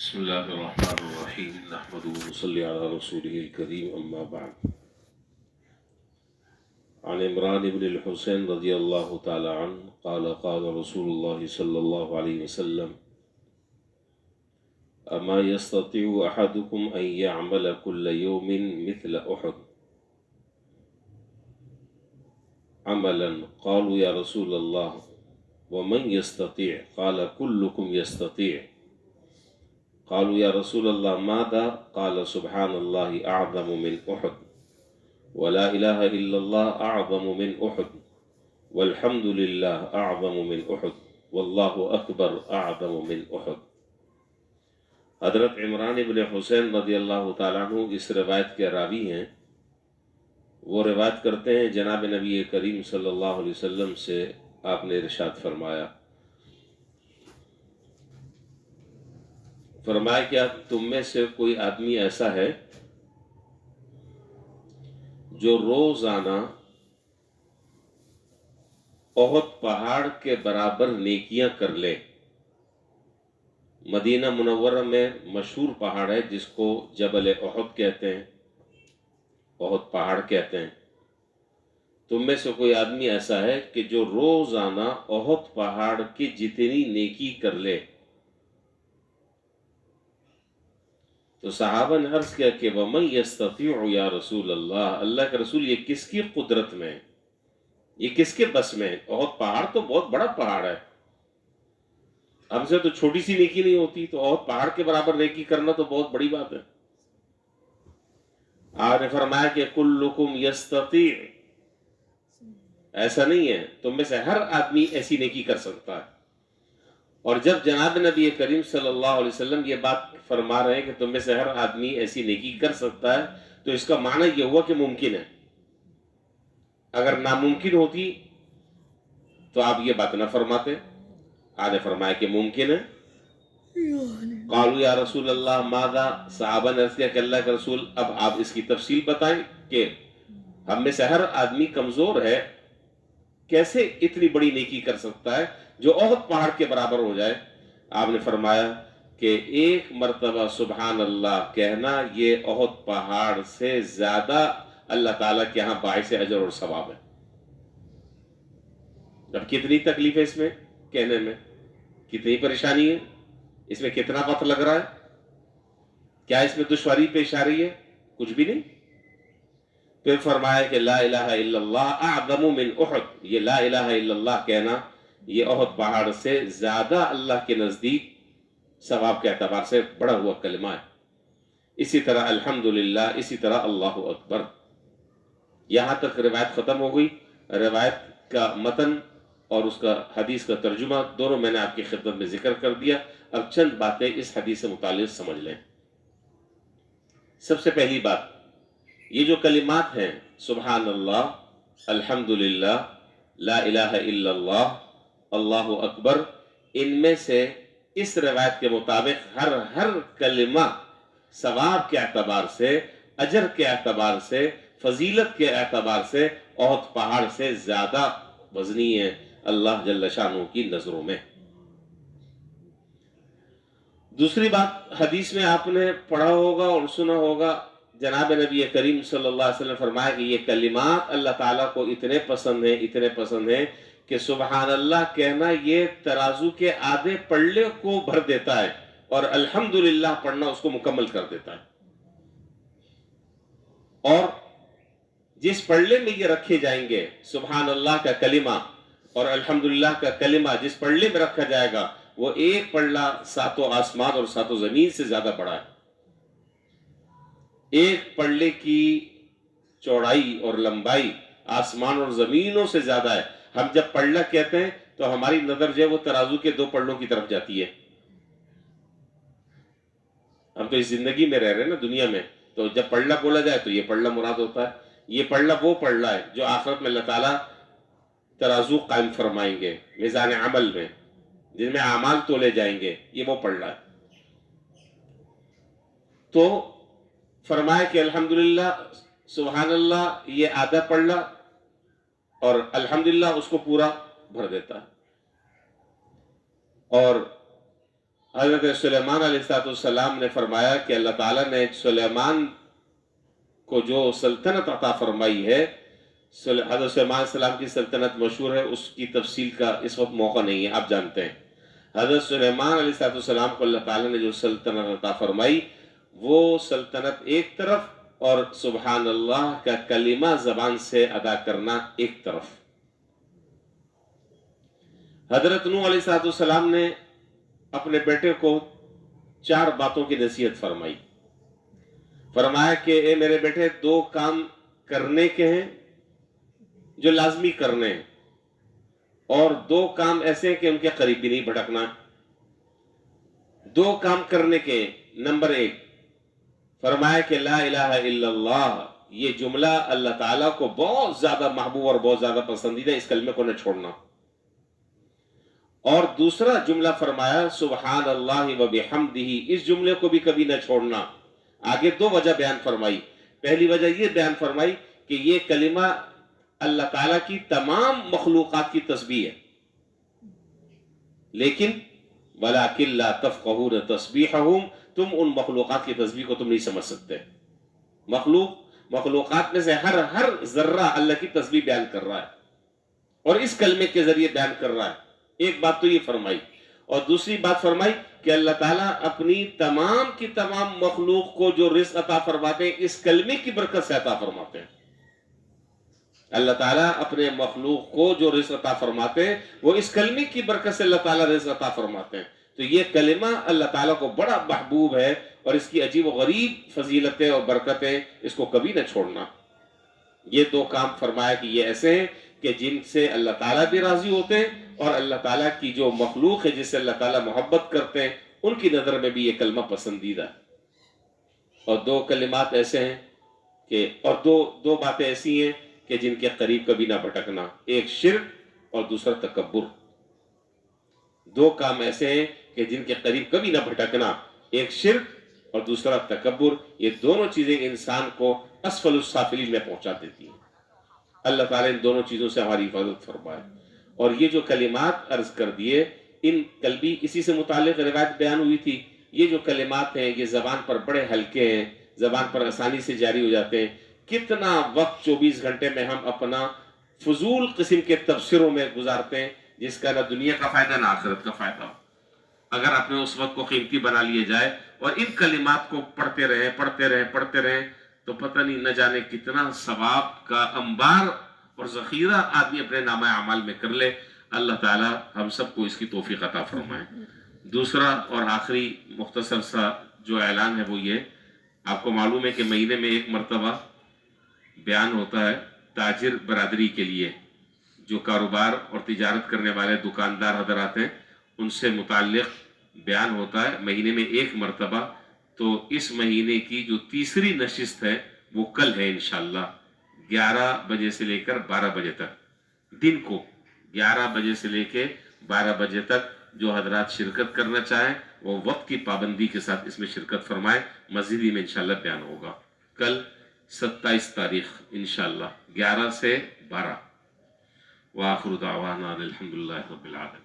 بسم الله الرحمن الرحيم نحمده ونصلي على رسوله الكريم أما بعد. عن عمران بن الحسين رضي الله تعالى عنه قال قال رسول الله صلى الله عليه وسلم أما يستطيع أحدكم أن يعمل كل يوم مثل أحد عملا قالوا يا رسول الله ومن يستطيع قال كلكم يستطيع قالوا يا رسول الله ماذا قال سبحان الله أعظم من أحد ولا إله إلا الله أعظم من أحد والحمد لله أعظم من أحد والله أكبر أعظم من أحد. حضرت عمران ابن حسین رضی اللہ تعالیٰ عنہ اس روایت کے راوی ہیں. وہ روایت کرتے ہیں جناب نبی کریم صلی اللہ علیہ وسلم سے آپ نے ارشاد فرمایا کیا تم میں سے کوئی آدمی ایسا ہے جو روزانہ احد پہاڑ کے برابر نیکیاں کر لے. مدینہ منورہ میں مشہور پہاڑ ہے جس کو جبل احد کہتے ہیں، احد پہاڑ کہتے ہیں. تم میں سے کوئی آدمی ایسا ہے کہ جو روزانہ احد پہاڑ کی جتنی نیکی کر لے. تو صحابہ نے عرض کیا کہ وَمَن يَسْتَطِيعُ یا رسول اللہ، اللہ کے رسول یہ کس کی قدرت میں ہے، یہ کس کے بس میں ہے؟ احد پہاڑ تو بہت بڑا پہاڑ ہے، ہم سے تو چھوٹی سی نیکی نہیں ہوتی، تو احد پہاڑ کے برابر نیکی کرنا تو بہت بڑی بات ہے. آپ نے فرمایا کہ کلکم یستطیع، ایسا نہیں ہے، تم میں سے ہر آدمی ایسی نیکی کر سکتا ہے. اور جب جناب نبی کریم صلی اللہ علیہ وسلم یہ بات فرما رہے ہیں کہ تم میں سے ہر آدمی ایسی نیکی کر سکتا ہے، تو اس کا معنی یہ ہوا کہ ممکن ہے. اگر ناممکن ہوتی تو آپ یہ بات نہ فرماتے. آپ نے فرمایا کہ ممکن ہے. قالوا یا رسول اللہ ماذا، صحابہ نے عرض کیا کہ اللہ کے رسول اب آپ اس کی تفصیل بتائیں کہ ہم میں سے ہر آدمی کمزور ہے، کیسے اتنی بڑی نیکی کر سکتا ہے جو احد پہاڑ کے برابر ہو جائے. آپ نے فرمایا کہ ایک مرتبہ سبحان اللہ کہنا یہ احد پہاڑ سے زیادہ اللہ تعالیٰ کے ہاں باعث اجر اور ثواب ہے. اب کتنی تکلیف ہے اس میں کہنے میں، کتنی پریشانی ہے اس میں، کتنا وقت لگ رہا ہے، کیا اس میں دشواری پیش آ رہی ہے؟ کچھ بھی نہیں. پھر فرمایا کہ لا الہ الا اللہ اعظم من احد، یہ لا الہ الا اللہ کہنا یہ احد پہاڑ سے زیادہ اللہ کے نزدیک ثواب کے اعتبار سے بڑا ہوا کلمہ ہے. اسی طرح الحمدللہ، اسی طرح اللہ اکبر. یہاں تک روایت ختم ہو گئی. روایت کا متن اور اس کا حدیث کا ترجمہ دونوں میں نے آپ کی خدمت میں ذکر کر دیا. اب چند باتیں اس حدیث سے متعلق سمجھ لیں. سب سے پہلی بات، یہ جو کلمات ہیں سبحان اللہ، الحمدللہ، لا الہ الا اللہ، اللہ اکبر، ان میں سے اس روایت کے مطابق ہر کلمہ ثواب کے اعتبار سے، اجر کے اعتبار سے، فضیلت کے اعتبار سے احد پہاڑ سے زیادہ وزنی ہے اللہ جل شانہ کی نظروں میں. دوسری بات، حدیث میں آپ نے پڑھا ہوگا اور سنا ہوگا جناب نبی کریم صلی اللہ علیہ وسلم فرمایا کہ یہ کلمات اللہ تعالیٰ کو اتنے پسند ہیں کہ سبحان اللہ کہنا یہ ترازو کے آدھے پلڑے کو بھر دیتا ہے اور الحمدللہ پڑھنا اس کو مکمل کر دیتا ہے. اور جس پلڑے میں یہ رکھے جائیں گے سبحان اللہ کا کلمہ اور الحمدللہ کا کلمہ، جس پلڑے میں رکھا جائے گا وہ ایک پلڑا ساتوں آسمان اور ساتوں زمین سے زیادہ بڑا ہے. ایک پلڑے کی چوڑائی اور لمبائی آسمان اور زمینوں سے زیادہ ہے. ہم جب پلڑا کہتے ہیں تو ہماری نظر جو ہے وہ ترازو کے دو پلڑوں کی طرف جاتی ہے. ہم تو اس زندگی میں رہ رہے ہیں نا دنیا میں، تو جب پلڑا بولا جائے تو یہ پلڑا مراد ہوتا ہے. یہ پلڑا وہ پلڑا ہے جو آخرت میں اللہ تعالیٰ ترازو قائم فرمائیں گے میزان عمل میں، جن میں اعمال تولے جائیں گے، یہ وہ پلڑا ہے. تو فرمایا کہ الحمدللہ، سبحان اللہ یہ آدھا پلڑا اور الحمدللہ اس کو پورا بھر دیتا ہے. اور حضرت سلیمان علیہ السلام نے فرمایا کہ اللہ تعالیٰ نے سلیمان کو جو سلطنت عطا فرمائی ہے، حضرت سلیمان علیہ السلام کی سلطنت مشہور ہے، اس کی تفصیل کا اس وقت موقع نہیں ہے، آپ جانتے ہیں حضرت سلیمان علیہ السلام کو اللہ تعالیٰ نے جو سلطنت عطا فرمائی، وہ سلطنت ایک طرف اور سبحان اللہ کا کلمہ زبان سے ادا کرنا ایک طرف۔ حضرت نوح علیہ السلام نے اپنے بیٹے کو 4 باتوں کی نصیحت فرمائی۔ فرمایا کہ اے میرے بیٹے، 2 کام کرنے کے ہیں جو لازمی کرنے ہیں، اور 2 کام ایسے ہیں کہ ان کے قریب بھی نہیں بھٹکنا۔ 2 کام کرنے کے، نمبر 1 فرمایا کہ لا الہ الا اللہ، یہ جملہ اللہ تعالیٰ کو بہت زیادہ محبوب اور بہت زیادہ پسندیدہ، اس کلمے کو نہ چھوڑنا۔ اور دوسرا جملہ فرمایا سبحان اللہ و بحمدہ، اس جملے کو بھی کبھی نہ چھوڑنا۔ آگے 2 وجہ بیان فرمائی۔ پہلی وجہ یہ بیان فرمائی کہ یہ کلمہ اللہ تعالیٰ کی تمام مخلوقات کی تسبیح ہے، لیکن وَلَكِنْ لَا تَفْقَهُونَ تَسْبِيحَهُمْ، تم ان مخلوقات کی تسبیح کو تم نہیں سمجھ سکتے۔ مخلوقات میں سے ہر ذرہ اللہ کی تسبیح بیان کر رہا ہے، اور اس کلمے کے ذریعے بیان کر رہا ہے۔ ایک بات تو یہ فرمائی، اور دوسری بات فرمائی کہ اللہ تعالیٰ اپنی تمام کی تمام مخلوق کو جو رزق عطا فرماتے ہیں، اس کلمے کی برکت سے عطا فرماتے ہیں۔ اللہ تعالیٰ اپنے مخلوق کو جو رزق عطا فرماتے ہیں، وہ اس کلمے کی برکت سے اللہ تعالیٰ رزق عطا فرماتے ہیں۔ تو یہ کلمہ اللہ تعالیٰ کو بڑا محبوب ہے، اور اس کی عجیب و غریب فضیلتیں اور برکتیں، اس کو کبھی نہ چھوڑنا۔ یہ 2 کام فرمایا کہ یہ ایسے ہیں کہ جن سے اللہ تعالیٰ بھی راضی ہوتے ہیں، اور اللہ تعالیٰ کی جو مخلوق ہے جس سے اللہ تعالیٰ محبت کرتے ہیں، ان کی نظر میں بھی یہ کلمہ پسندیدہ ہے۔ اور 2 کلمات ایسے ہیں کہ، اور دو باتیں ایسی ہیں کہ جن کے قریب کبھی نہ بھٹکنا، ایک شرک اور دوسرا تکبر۔ 2 کام ایسے ہیں کہ جن کے قریب کبھی نہ بھٹکنا، ایک شرک اور دوسرا تکبر۔ یہ دونوں چیزیں انسان کو اسفل السافلین میں پہنچا دیتی ہیں۔ اللہ تعالیٰ ان دونوں چیزوں سے ہماری حفاظت فرمائے۔ اور یہ جو کلمات عرض کر دیے، ان کل بھی اسی سے متعلق روایت بیان ہوئی تھی۔ یہ جو کلمات ہیں یہ زبان پر بڑے ہلکے ہیں، زبان پر آسانی سے جاری ہو جاتے ہیں۔ کتنا وقت 24 گھنٹے میں ہم اپنا فضول قسم کے تبصروں میں گزارتے ہیں، جس کا نہ دنیا کا فائدہ نہ آخرت کا فائدہ۔ اگر اپنے اس وقت کو قیمتی بنا لیے جائے اور ان کلمات کو پڑھتے رہیں تو پتہ نہیں نہ جانے کتنا ثواب کا انبار اور ذخیرہ آدمی اپنے نامہ اعمال میں کر لے۔ اللہ تعالی ہم سب کو اس کی توفیق عطا فرمائے۔ دوسرا اور آخری مختصر سا جو اعلان ہے وہ یہ، آپ کو معلوم ہے کہ مہینے میں 1 مرتبہ بیان ہوتا ہے تاجر برادری کے لیے، جو کاروبار اور تجارت کرنے والے دکاندار حضرات ہیں، ان سے متعلق بیان ہوتا ہے مہینے میں 1 مرتبہ۔ تو اس مہینے کی جو تیسری نشست ہے وہ کل ہے انشاءاللہ، 11 بجے سے لے کر 12 بجے تک، دن کو 11 بجے سے لے کے 12 بجے تک۔ جو حضرات شرکت کرنا چاہیں وہ وقت کی پابندی کے ساتھ اس میں شرکت فرمائیں۔ مسجد میں انشاءاللہ بیان ہوگا کل 27 تاریخ انشاءاللہ 11 سے 12۔ وآخر دعوانا الحمدللہ رب العالمین۔